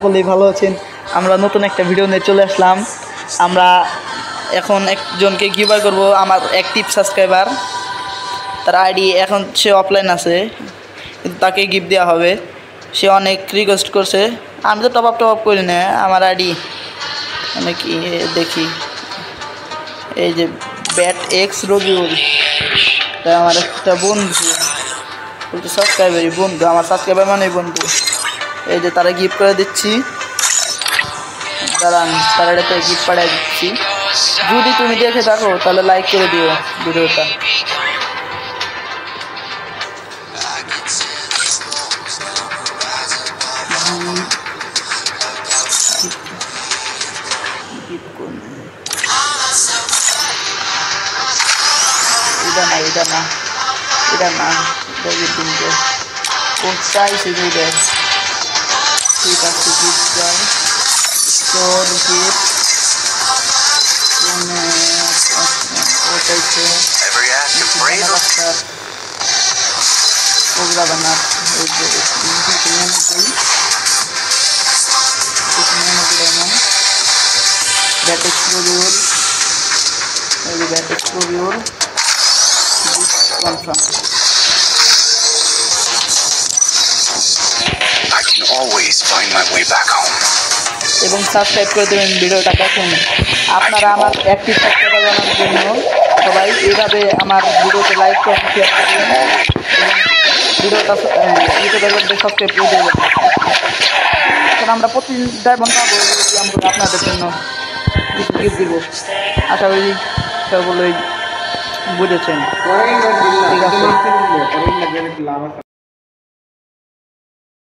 বলেই ভালো আছেন। আমরা নতুন একটা ভিডিও নিয়ে চলে আসলাম। আমরা এখন একজনকে গিভঅ্যাওয়ে করব, আমার অ্যাক্টিভ সাবস্ক্রাইবার। তার আইডি এখন সে অফলাইন আছে, কিন্তু তাকে গিফট দেওয়া হবে। সে অনেক রিকোয়েস্ট করছে, আমি তো টপ আপ করি না। আমার আইডি অনেক দেখি, এই যে ব্যাট এক্স রবিউল, তাই আমার একটা বন্ধু বলতে সাবস্ক্রাইবারই বন্ধু, আমার সাবস্ক্রাইবার মানে বন্ধু। এই যে তারা গিফট করে দিচ্ছি, দাঁড়ান তারা এটাতে গিফট পাঠিয়ে দিচ্ছি। যদি তুমি দেখে থাকো তাহলে লাইক করে দিও ভিডিওটা। এটা না এটা না এটা না, তিনটে ও চাইছে যে ঠিক আছে। গিফট চাই, স্টোর গিফট ও চাইছে ওগুলা বানার ব্যাটেক্স রবিউল, এই যে ব্যাটেক্স রবিউল কনফার্ম। এবং সাবস্ক্রাইব করে দেবেন ভিডিওটা। দেখুন আপনারা আমার অ্যাক্টিভ সাবস্ক্রাইবার বানানোর জন্য সবাই এইভাবে আমার ভিডিওতে লাইক করুন, শেয়ার করুন এবং ভিডিওটা ইউটিউবের মধ্যে সাবস্ক্রাইব করে দেবেন। এখন আমরা প্রতিদিন ডায়মন্ড পাবো, আমরা আপনাদের জন্য গিফট দিব। আশা করি সকলেই বুঝেছেন। ঠিক আছে।